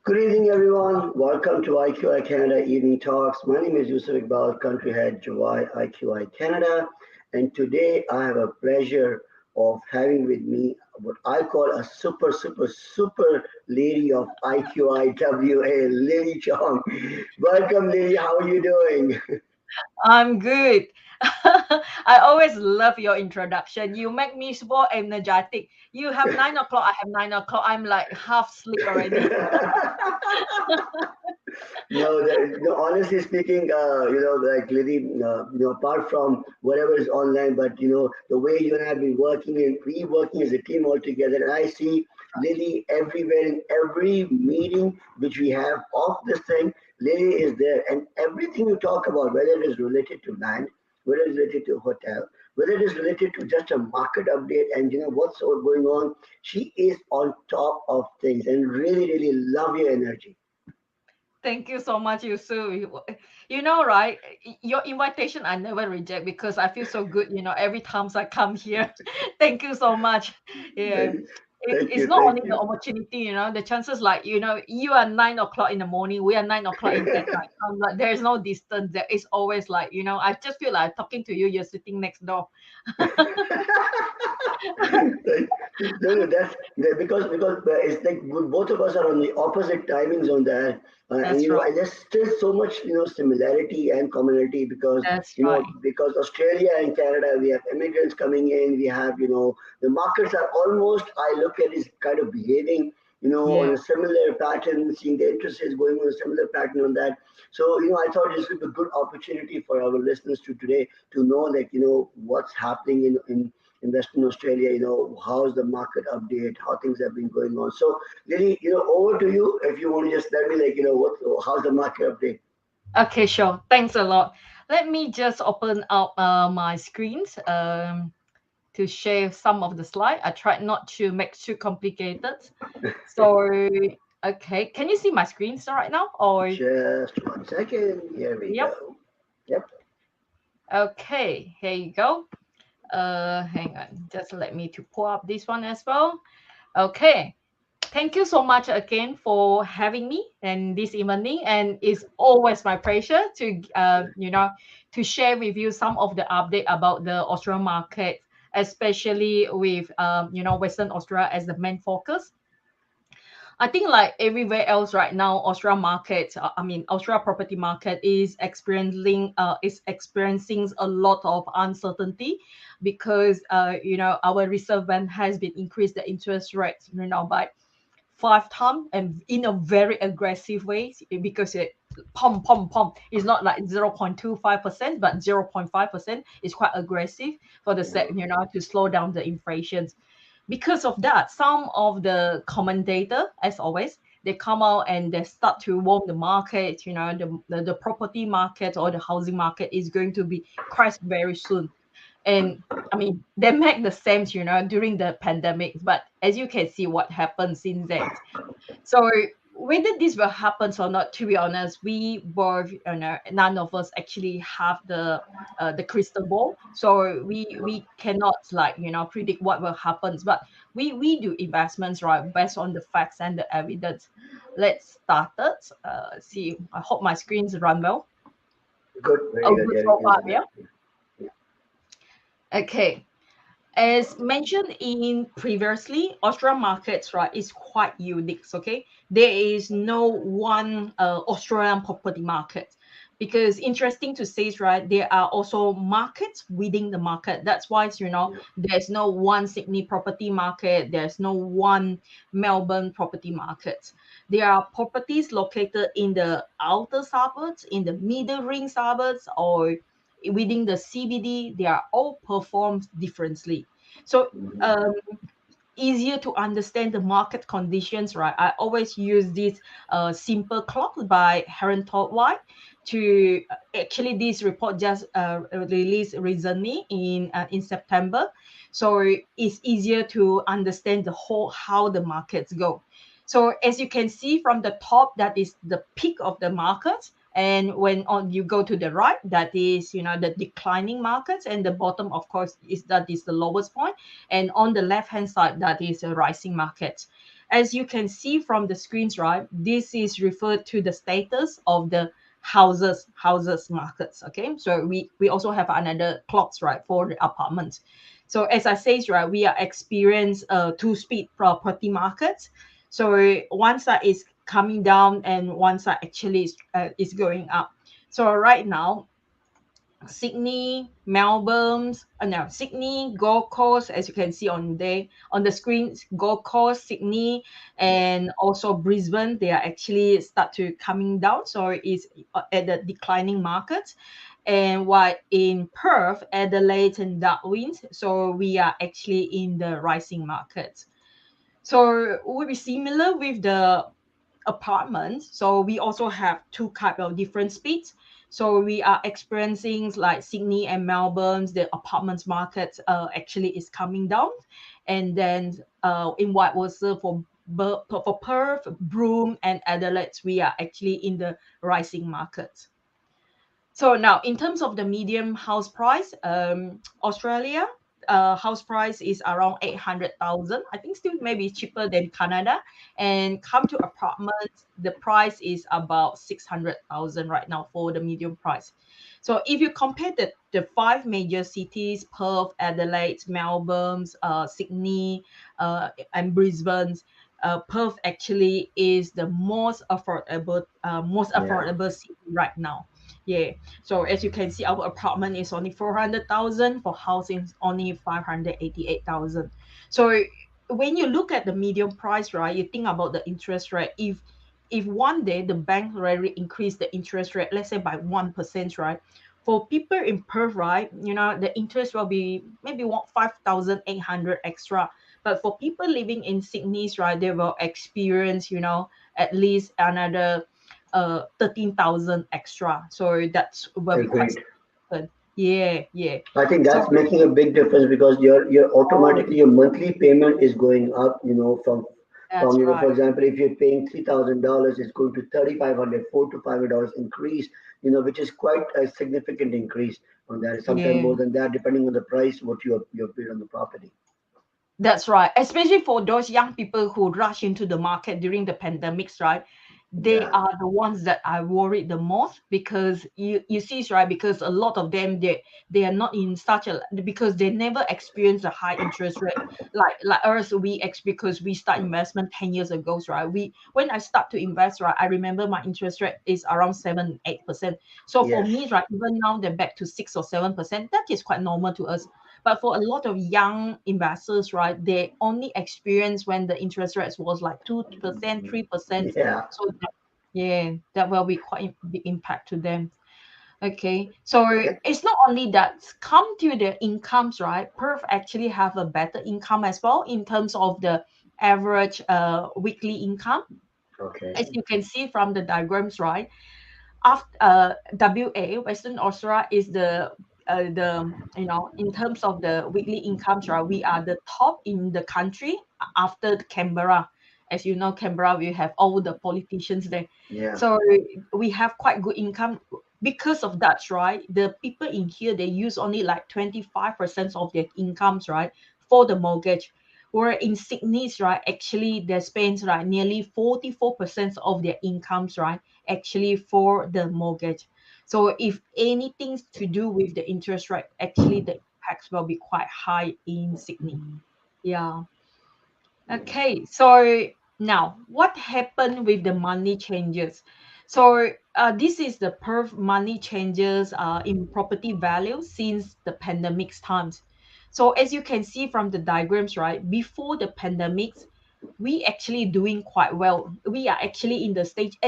Good evening, everyone. Welcome to IQI Canada Evening Talks. My name is Yusuf Iqbal, Country Head, July IQI Canada. And today I have a pleasure of having with me what I call a super lady of IQIWA, Lily Chong. Welcome, Lily. How are you doing? I'm good. I always love your introduction. You make me so energetic. You have 9 o'clock, I have 9 o'clock. I'm like half sleep already. No, honestly speaking, like Lily, apart from whatever is online, but the way you and I have been working and we working as a team all together, and I see Lily everywhere in every meeting which we have of this thing. Lily is there, and everything you talk about, whether it is related to land, whether it is related to hotel, whether it is related to just a market update, and what's all going on, she is on top of things, and really love your energy. Thank you so much, Yusuf. You know, right? Your invitation I never reject because I feel so good, every time I come here. Thank you so much. Yeah. Thank, It, thank it's you, not thank only the you. opportunity, the chances like, you are 9 o'clock in the morning, we are 9 o'clock in at night. Like, there's no distance. There is always like, I just feel like talking to you, you're sitting next door. No, because it's like both of us are on the opposite timings on that, and That's right. and there's still so much similarity and commonality because That's right. because Australia and Canada we have immigrants coming in, we have the markets are almost I look at is kind of behaving on Yeah. a similar pattern, seeing the interest is going on a similar pattern on that. So I thought this would be a good opportunity for our listeners to today to know like what's happening in Western Australia, how's the market update, how things have been going on. So, Lily, over to you if you want to just tell me, like, how's the market update? Okay, sure. Thanks a lot. Let me just open up my screens to share some of the slide. I tried not to make too complicated. So, okay, can you see my screens right now? Or Just 1 second. Here we yep. go. Yep. Okay, here you go. Hang on, just let me to pull up this one as well. Okay, thank you so much again for having me and this evening, and it's always my pleasure to to share with you some of the update about the Australian market, especially with Western Australia as the main focus. I think like everywhere else right now, Australia market, Australia property market is experiencing a lot of uncertainty because our reserve bank has been increased the interest rates by 5 times and in a very aggressive way because it pump. It's not like 0.25%, but 0.5% is quite aggressive for the set, to slow down the inflation. Because of that, some of the commentator, as always, they come out and they start to warn the market, the property market or the housing market is going to be crashed very soon. And I mean, they make the same, during the pandemic, but as you can see what happened since then. So whether this will happen or not, to be honest, we both, none of us actually have the crystal ball. So we cannot like predict what will happen. But we do investments right based on the facts and the evidence. Let's start it. See, I hope my screens run well. Good. Very Oh, good. good Yeah, we so can far, see yeah. that. Yeah. Okay. As mentioned in previously, Australian markets, right, is quite unique. Okay, there is no one Australian property market because interesting to say, right, there are also markets within the market. That's why Yeah. there's no one Sydney property market. There's no one Melbourne property market. There are properties located in the outer suburbs, in the middle ring suburbs, or within the CBD. They are all performed differently. So Mhm. um, easier to understand the market conditions, right? I always use this simple clock by Heron Todd White to actually this report just released recently in September, so it's easier to understand the whole how the markets go. So as you can see from the top, that is the peak of the market, and when on you go to the right, that is the declining markets, and the bottom of course is that is the lowest point, and on the left hand side that is a rising market. as you can see from the screens, right, this is referred to the status of the houses markets. Okay, so we also have another plots, right, for the apartments. So as I say, right, we are experience two-speed property markets. So one side is coming down and one side actually is going up. So right now, Sydney, Melbourne, no, Sydney, Gold Coast, as you can see on the screen, Gold Coast, Sydney, and also Brisbane, they are actually start to coming down. So it's at the declining market. And while in Perth, Adelaide, and Darwin, so we are actually in the rising market. So will be similar with the apartment. So we also have two type of different speeds. So we are experiencing like Sydney and Melbourne, the apartments market actually is coming down, and then in what was for Perth, Broome, and Adelaide, we are actually in the rising market. So now, in terms of the medium house price, Australia house price is around 800,000. I think still maybe cheaper than Canada. And come to apartments, the price is about 600,000 right now for the medium price. So if you compare the five major cities, Perth, Adelaide, Melbourne, Sydney, and Brisbane, Perth actually is the most Yeah. affordable city right now. Yeah. So as you can see, our apartment is only 400,000. For housing, only 588,000. So when you look at the medium price, right, you think about the interest rate. If one day the bank really increase the interest rate, let's say by 1%, right? For people in Perth, right, the interest will be maybe 5,800 extra. But for people living in Sydney, right, they will experience, at least another 13,000 extra. So that's will be quite Agreed. significant. Yeah, yeah. I think So that's making a big difference because your oh, automatically your monthly payment is going up. From that's for right. example, if you're paying $3,000, it's going to 3,500, $400 to $500 increase. Which is quite a significant increase on that. Sometimes Yeah. more than that, depending on the price what you have paid on the property. That's right. Especially for those young people who rush into the market during the pandemics, right? They Yeah. are the ones that I worried the most because you see, right? Because a lot of them they are not in such a because they never experienced a high interest rate like us. Because we start investment 10 years ago, right? We when I start to invest, right, I remember my interest rate is around 7-8%. So for Yes. me, right, even now they're back to 6 or 7%. That is quite normal to us. But for a lot of young investors, right, they only experience when the interest rates was like 2%, 3%. Yeah. So yeah, that will be quite big impact to them. Okay, so it's not only that. Come to the incomes, right? Perth actually have a better income as well in terms of the average weekly income. Okay. As you can see from the diagrams, right? After WA, Western Australia is the in terms of the weekly incomes, right? We are the top in the country after Canberra. As you know, Canberra we have all the politicians there, Yeah. so we have quite good income. Because of that, right? The people in here they use only like 25% of their incomes, right, for the mortgage. Where in Sydney's, right, actually they spend right nearly 44% of their incomes, right, actually for the mortgage. So if anything to do with the interest rate, actually the impacts will be quite high in Sydney. Yeah. Okay. So now what happened with the money changes? So this is the perf money changes in property value since the pandemic's times. So as you can see from the diagrams, right, before the pandemics, we actually doing quite well. We are actually in the stage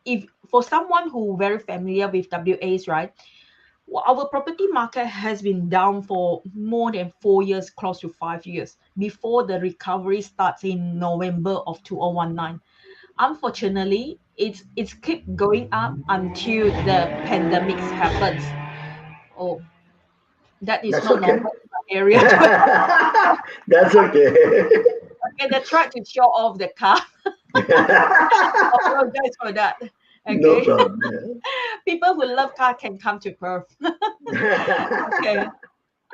if for someone who very familiar with WAs, right? Our property market has been down for more than 4 years, close to 5 years, before the recovery starts in November of 2019. Unfortunately, it's keep going up until the pandemics happens. Oh, that is That's not okay. normal in my area. That's okay. Okay, they tried to show off the car. Apologize for that. No Okay. problem. People who love car can come to Perth. Yeah. Okay.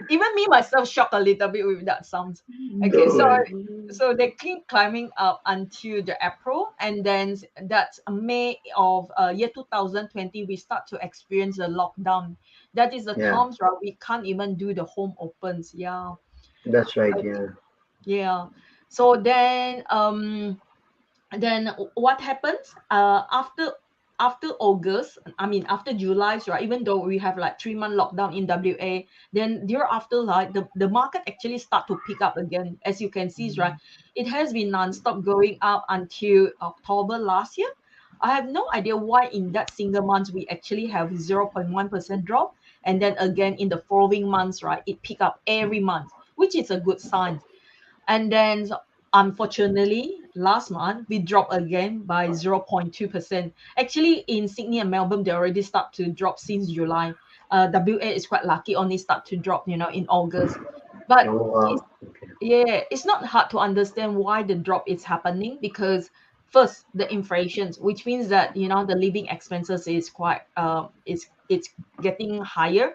Even me myself shocked a little bit with that sound. Okay, No so way. they keep climbing up until the April, and then that's May of year 2020 we start to experience the lockdown. That is the Yeah, times right we can't even do the home opens. Yeah, that's right. okay, Yeah. yeah. So then what happens after August, I mean after July, right, even though we have like 3 month lockdown in WA, then thereafter like the market actually start to pick up again. As you can see, right, it has been non-stop going up until October last year. I have no idea why in that single month we actually have 0.1% drop, and then again in the following months, right, it pick up every month, which is a good sign. And then unfortunately, last month we dropped again by 0.2%. Actually, in Sydney and Melbourne, they already start to drop since July. WA is quite lucky, only start to drop, in August. But Oh, it's, wow. Okay. yeah, it's not hard to understand why the drop is happening because first the inflation, which means that the living expenses is quite it's getting higher.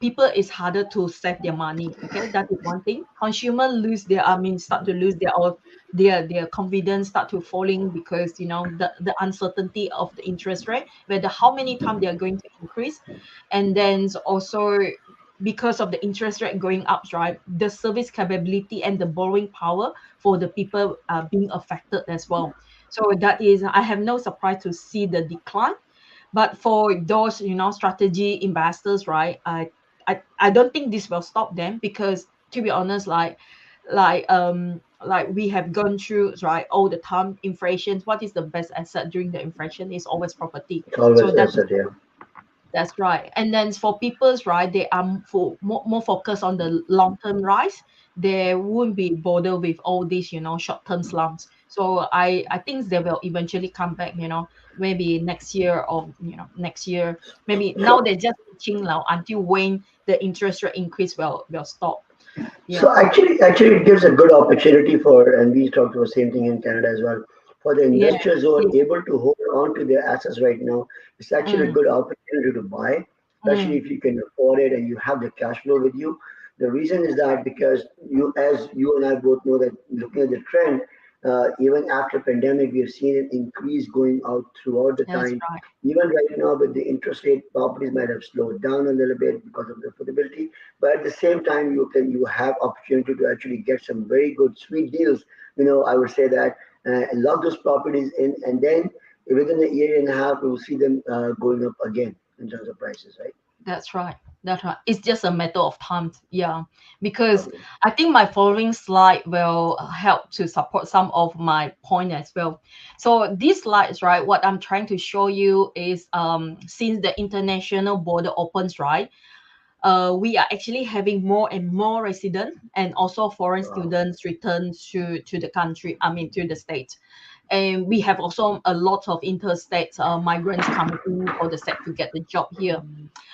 People is harder to save their money. Okay, that is one thing. Consumer lose their, I mean, start to lose their confidence, start to falling because the uncertainty of the interest rate, whether how many times they are going to increase, and then also because of the interest rate going up, right, the service capability and the borrowing power for the people are being affected as well. So that is, I have no surprise to see the decline. But for those, strategy investors, right? I don't think this will stop them because to be honest, like we have gone through right all the time inflation. What is the best asset during the inflation is always property. It's So always asset. Yeah. that's right. And then for people's right, they are more focused on the long term rise. They won't be bothered with all these, short term slumps. So I think they will eventually come back, maybe next year or next year. Maybe now So, they're just reaching now until when the interest rate increase will stop. Yeah. so actually, it gives a good opportunity for, and we talked about the same thing in Canada as well, for the Yeah. investors who are Yeah. able to hold on to their assets right now. It's actually a Mm, good opportunity to buy, especially mm, if you can afford it and you have the cash flow with you. The reason is that because as you and I both know that looking at the trend, even after pandemic, we have seen an increase going out throughout the that's time. right. Even right now, with the interest rate, properties might have slowed down a little bit because of the affordability, but at the same time you have opportunity to actually get some very good sweet deals. I would say that, and lock those properties in, and then within a year and a half we will see them going up again in terms of prices, right? That's right. That's right. It's just a matter of time. Yeah. Because Okay. I think my following slide will help to support some of my point as well. So these slides, right, what I'm trying to show you is since the international border opens, right, we are actually having more and more residents and also foreign Wow. students return to the country, I mean to the state. And we have also a lot of interstate migrants coming in for the state to get the job here.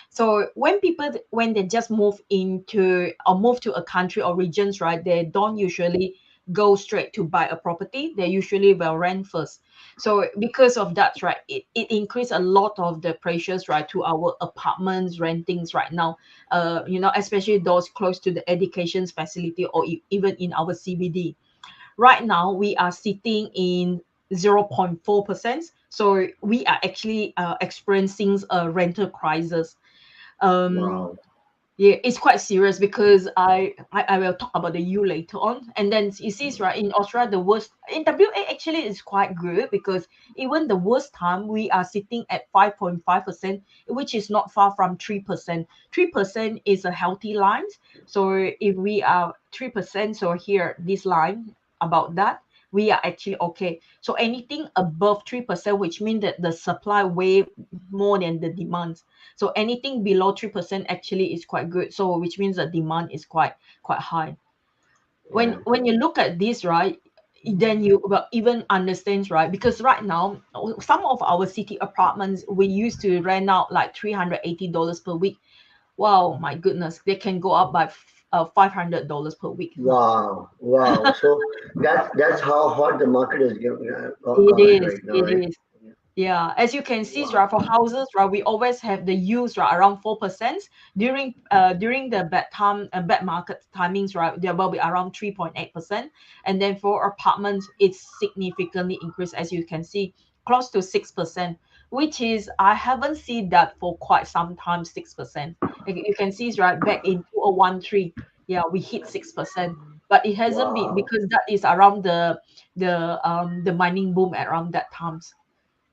So when they just move into or move to a country or regions, right, they don't usually go straight to buy a property. They usually will rent first. So because of that, right, it increased a lot of the pressures, right, to our apartments rentings right now. Especially those close to the education facility or even in our CBD. Right now, we are sitting in 0.4%. So we are actually experiencing a rental crisis. um Wow. yeah, it's quite serious because I will talk about the U later on. And then you see, right, in Australia, the worst in WA actually is quite good because even the worst time we are sitting at 5.5%, which is not far from 3%. 3% is a healthy line. So if we are 3%, so here this line about that, we are actually okay. So anything above 3%, which means that the supply way more than the demand. So anything below 3% actually is quite good. So which means the demand is quite high. Yeah. When you look at this, right, then you will even understand, right? Because right now, some of our city apartments we used to rent out like $380 per week. Wow, my goodness, they can go up by $500 per week now. Wow. Wow. So that's how hot the market is It gone is, right now, it right? is. Yeah, as you can see, right, for Wow. houses, right, we always have the yields, right, around 4%. During the bad time, bad market timings, right, there will be around 3.8%. And then for apartments, it's significantly increased, as you can see, close to 6%, which is I haven't seen that for quite some time, 6%. Like you can see, right, back in 2013, yeah, we hit 6%, but it hasn't been Wow. because that is around the mining boom around that times.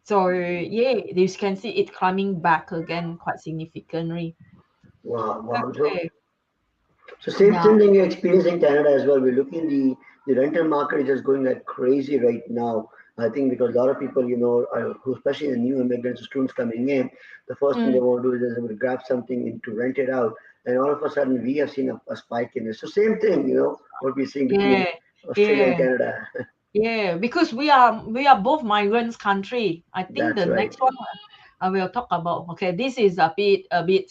So yeah, you can see it climbing back again quite significantly. Wow. Wow. Okay, So same now, thing you experience in Canada as well. We're looking the rental market is just going like crazy right now. I think because a lot of people, who especially the new immigrants, students coming in, the first thing they mm, want to do is they will grab something and to rent it out, and all of a sudden we have seen a spike in this. So same thing, what we're seeing between yeah, Australia and yeah. Canada. Yeah, because we are both migrants country. I think That's the right. next one I will talk about. Okay, this is a bit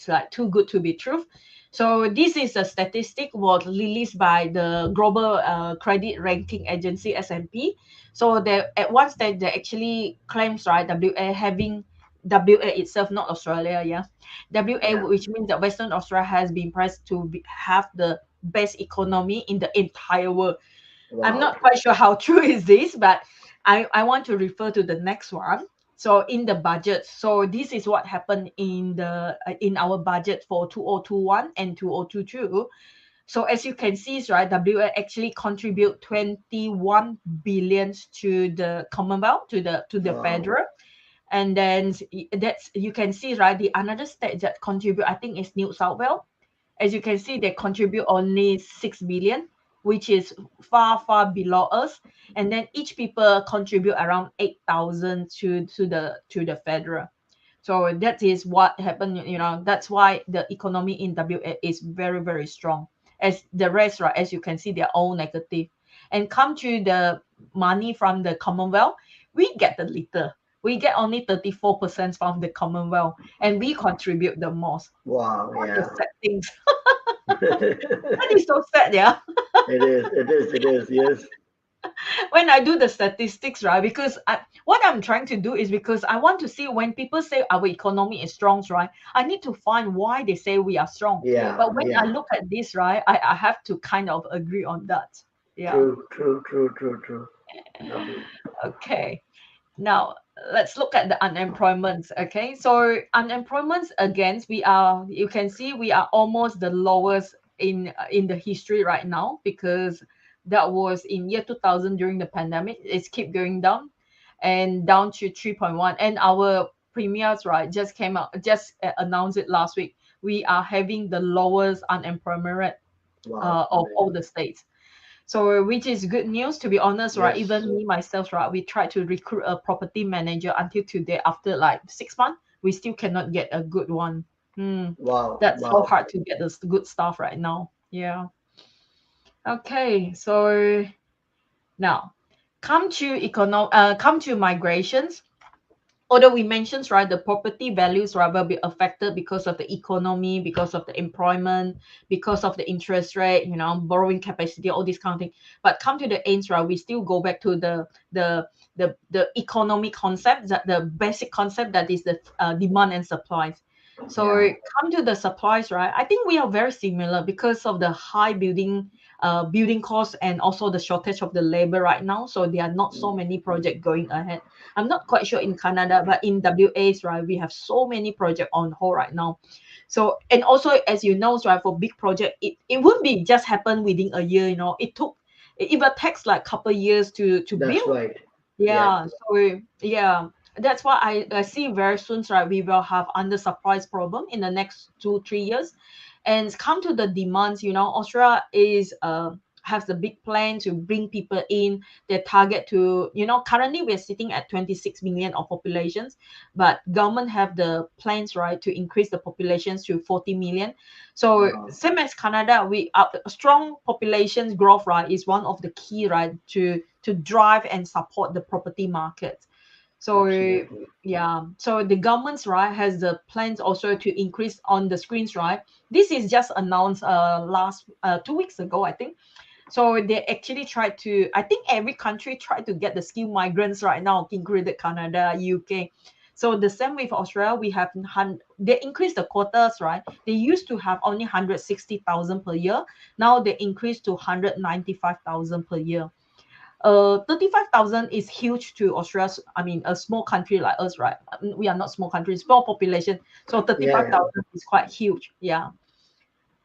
like too good to be true. So this is a statistic was released by the global credit ranking agency S&P. So they at one stage they actually claims, right, WA having WA itself, not Australia, yeah. WA, Yeah. which means that Western Australia has been pressed to have the best economy in the entire world. I'm Wow. not quite sure how true is this, but I want to refer to the next one. So in the budget, so this is what happened in our budget for 2021 and 2022. So as you can see, right, WA actually contribute 21 billions to the Commonwealth, to the Wow. federal. And then that's you can see, right, the another state that contribute, I think, is New South Wales. As you can see, they contribute only 6 billion, which is far, far below us. And then each people contribute around 8,000 to the federal. So that is what happened. That's why the economy in WA is very, very strong. As the rest, right, as you can see, they're all negative. And come to the money from the Commonwealth, we get the little. We get only 34% from the Commonwealth, and we contribute the most. Wow. What a Yeah. sad thing. it That is so sad, yeah. is. It is. It is. Yes. When I do the statistics, right? Because what I'm trying to do is because I want to see when people say our economy is strong, right? I need to find why they say we are strong. Yeah. But when I Yeah. look at this, right, I have to kind of agree on that. Yeah. True. True. True. True. True. Lovely. Okay. Now let's look at the unemployment. Okay. So unemployment again, you can see we are almost the lowest in the history right now, because that was in year 2000 during the pandemic. It's keep going down and down to 3.1. And our premiers, right, just announced it last week. We are having the lowest unemployment rate Wow. of all the states. So, which is good news, to be honest, right? Yes. Even me myself, right? We tried to recruit a property manager until today. After like 6 months, we still cannot get a good one. Wow. That's so Wow. hard to get this good stuff right now. Yeah. Okay. So now, come to migrations. Although we mentioned, right, the property values, right, will be affected because of the economy, because of the employment, because of the interest rate, borrowing capacity, all these kind of things. But come to the ends, right, we still go back to the economic concept, that the basic concept, that is the demand and supplies. So Yeah. come to the supplies, right? I think we are very similar because of the high building costs, and also the shortage of the labor right now. So there are not so many projects going ahead. I'm not quite sure in Canada, but in WAs, right, we have so many projects on hold right now. So, and also, as you know, right, for big project, it wouldn't be just happen within a year. It will takes like couple years to That's build. right. Yeah. Yeah. So yeah, that's why I see very soon, right, we will have under supplies problem in the next 2-3 years. And come to the demands, Australia is has a big plan to bring people in. Their target to, currently we're sitting at 26 million of populations, but government have the plans, right, to increase the populations to 40 million. So Wow. same as Canada, we a strong population growth, right, is one of the key, right, to drive and support the property market. So Absolutely. yeah, so the government's, right, has the plans also to increase on the screens, right. This is just announced last 2 weeks ago, I think. So they actually try to, I think every country try to get the skilled migrants right now, including Canada, UK. So the same with Australia, we have they increased the quotas, right? They used to have only 160,000 per year. Now they increased to 195,000 per year. 35,000 is huge to Australia. I mean, a small country like us, right? We are not small country, small population. So Yeah, yeah. 35,000 is quite huge. Yeah.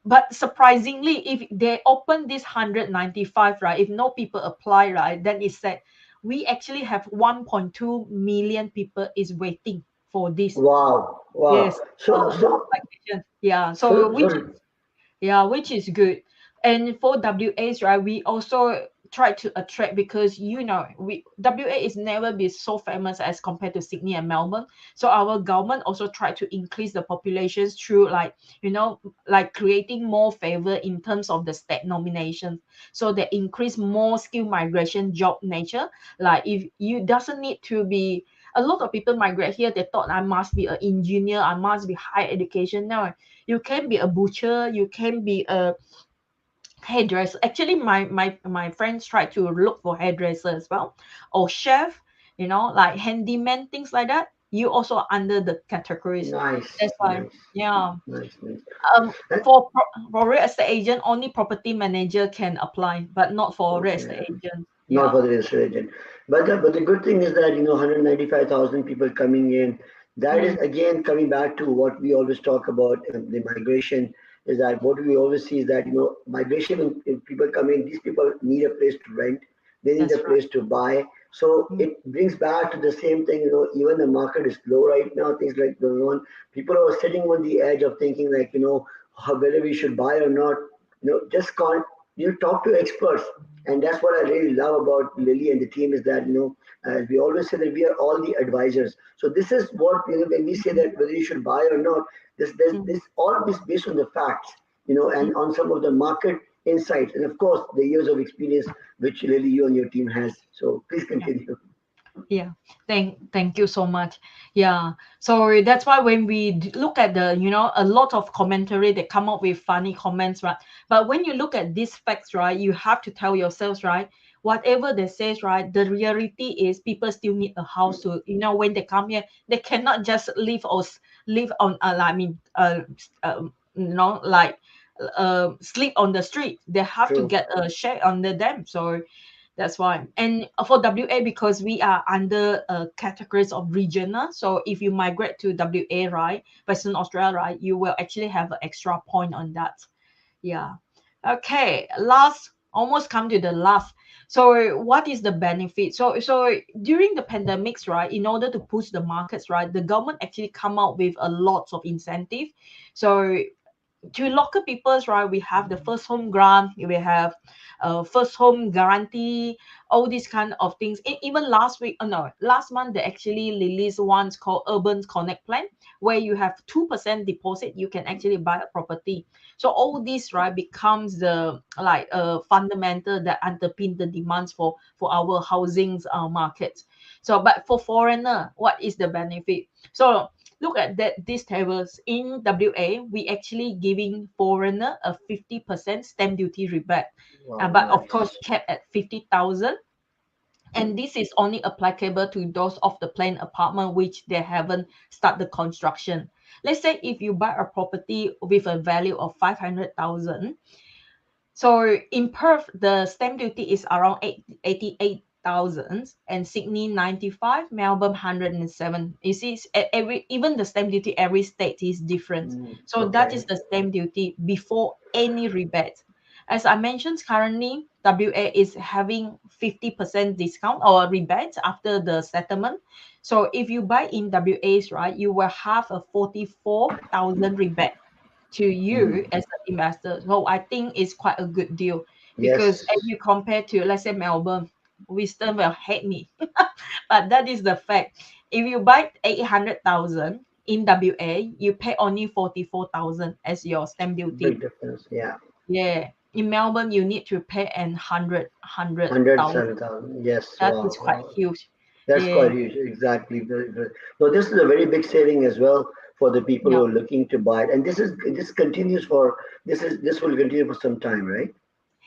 But surprisingly, if they open this 195, right, if no people apply, right, then it said we actually have 1.2 million people is waiting for this. Wow, wow. Yes, So, the so, application. Yeah. So so, which so, yeah, which is good. And for WAs, right, we also try to attract because we WA is never be so famous as compared to Sydney and Melbourne. So our government also try to increase the populations through like creating more favor in terms of the state nominations. So they increase more skill migration job nature. Like if you doesn't need to be a lot of people migrate here, they thought I must be an engineer, I must be high education. No, you can be a butcher, you can be a hairdresser. Actually, my friends try to look for hairdresser as well, or chef, like handyman, things like that. You also are under the categories. nice, That's why, nice, yeah. nice, nice. For real estate agent, only property manager can apply, but not for real Okay, estate agent. not Yeah. for the restoration. But the good thing is that 195,000 people coming in. That is Mm, again coming back to what we always talk about the migration. Is that what we always see is that migration when people come in, these people need a place to rent, they need a that's right. place to buy. So Mm, it brings back to the same thing. Even the market is low right now. Things like going on. People are sitting on the edge of thinking like whether we should buy or not. Just can't. Talk to experts, and that's what I really love about Lily and the team is that as we always say that we are all the advisors. So this is what when we say that whether you should buy or not, this mm, all this based on the facts, mm. and on some of the market insights, and of course the years of experience which Lily you and your team has. So please Yeah. continue. Yeah, thank you so much. Yeah, so that's why when we look at a lot of commentary, they come up with funny comments, right? But when you look at these facts, right, you have to tell yourselves, right, whatever they says, right, the reality is people still need a house to, when they come here, they cannot just live or live on, like sleep on the street. They have to True. get a shed under them. So that's why. And for WA, because we are under categories of regional, so if you migrate to WA, right, Western Australia, right, you will actually have an extra point on that. Yeah. Okay. Last, almost come to the last. So what is the benefit? So during the pandemics, right, in order to push the markets, right, the government actually come out with a lot of incentive. So to local peoples, right, we have the first home grant, we have first home guarantee, all these kind of things. Even last week, no, last month, they actually released one called Urban Connect Plan, where you have 2% deposit, you can actually buy a property. So all this, right, becomes the like fundamental that underpin the demands for our housing market. So, but for foreigner, what is the benefit? So look at that these tables in WA. We actually giving foreigner a 50% stamp duty rebate, Wow, but of course nice. capped at 50,000. And this is only applicable to those of the planned apartment which they haven't started the construction. Let's say if you buy a property with a value of 500,000. So in Perth, the stamp duty is around 88,000, and Sydney 95, Melbourne 107. You see, every even the stamp duty every state is different. So that Okay. is the stamp duty before any rebate. As I mentioned, currently WA is having 50% discount or rebate after the settlement. So if you buy in WA's, right, you will have a 44,000 rebate to you Mm. as an investor. So I think it's quite a good deal because Yes. if you compare to, let's say, Melbourne, Wisdom will hate me. But that is the fact. If you buy 800,000 in WA, you pay only 44,000 as your stamp duty. Big difference. Yeah. Yeah. In Melbourne, you need to pay an 100,000. 107,000. Yes. That is Wow. quite Wow. huge. That's Yeah. quite huge. Exactly. Very good. So this is a very big saving as well for the people Yeah. who are looking to buy it. And this continues for this will continue for some time, right?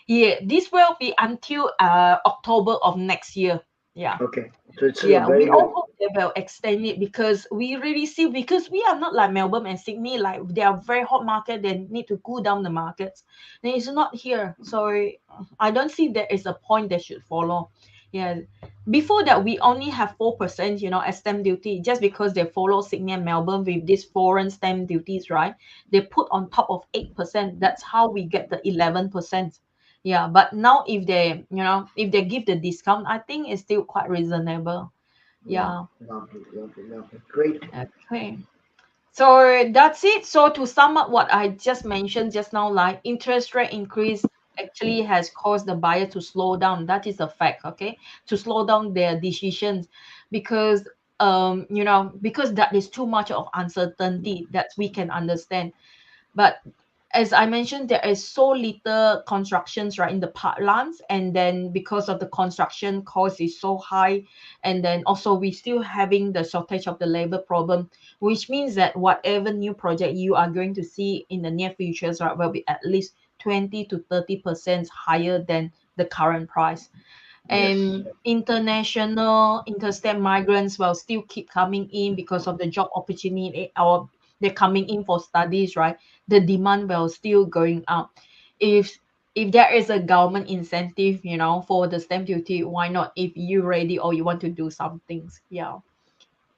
Yeah, this will be until October of next year. Yeah. Okay, so it's Yeah, we very all good. hope they will extend it because we really see, because we are not like Melbourne and Sydney, like they are very hot market, they need to cool down the markets. Then it's not here. So I don't see there is a point they should follow. Yeah. Before that we only have 4%, as stamp duty, just because they follow Sydney and Melbourne with these foreign stamp duties, right? They put on top of 8%. That's how we get the 11%. Yeah, but now if they give the discount, I think it's still quite reasonable. Yeah, Yeah. lovely, lovely, lovely. Great. Okay. So that's it. So to sum up what I just mentioned just now, like interest rate increase actually has caused the buyer to slow down. That is a fact, okay? To slow down their decisions because because that is too much of uncertainty that we can understand. But as I mentioned, there is so little constructions right in the parklands, and then because of the construction cost is so high, and then also we still having the shortage of the labor problem, which means that whatever new project you are going to see in the near futures, right, will be at least 20 to 30% higher than the current price. Yes. And international interstate migrants will still keep coming in because of the job opportunity, or they're coming in for studies, right? The demand will still going up. If there is a government incentive, for the stamp duty, why not? If you ready or you want to do some things, yeah.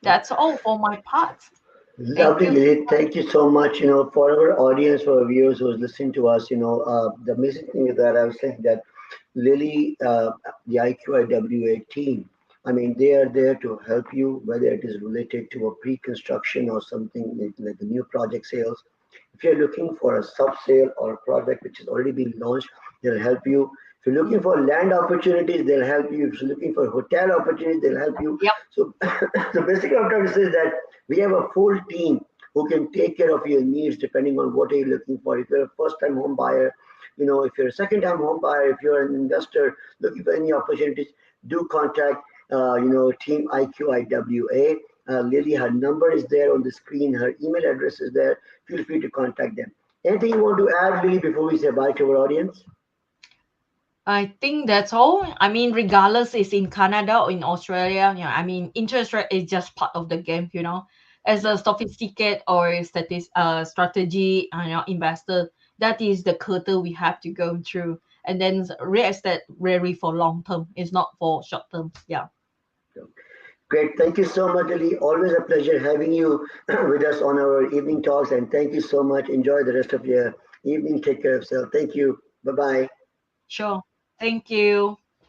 That's all for my part. Thank Lovely, you. Lily. Thank you so much. For our audience, for our viewers who's listening to us, the amazing thing is that I was saying that Lily, the IQIWA team, I mean, they are there to help you, whether it is related to a pre-construction or something like the new project sales. If you're looking for a sub sale or a project which has already been launched, they'll help you. If you're looking for land opportunities, they'll help you. If you're looking for hotel opportunities, they'll help you. Yep. So, so basically, what I'm trying to say is that we have a full team who can take care of your needs depending on what you're looking for. If you're a first-time home buyer, if you're a second-time home buyer, if you're an investor looking for any opportunities, do contact, Team IQIWA. Lily, her number is there on the screen. Her email address is there. Feel free to contact them. Anything you want to add, Lily, before we say bye to our audience? I think that's all. I mean, regardless it's in Canada or in Australia, I mean, interest rate is just part of the game. As Yeah. a sophisticated or strategy, investor, that is the hurdle we have to go through. And then real estate really for long term. It's not for short term. Yeah. So, great. Thank you so much, Lily. Always a pleasure having you with us on our evening talks. And thank you so much. Enjoy the rest of your evening. Take care of yourself. Thank you. Bye bye. Sure. Thank you.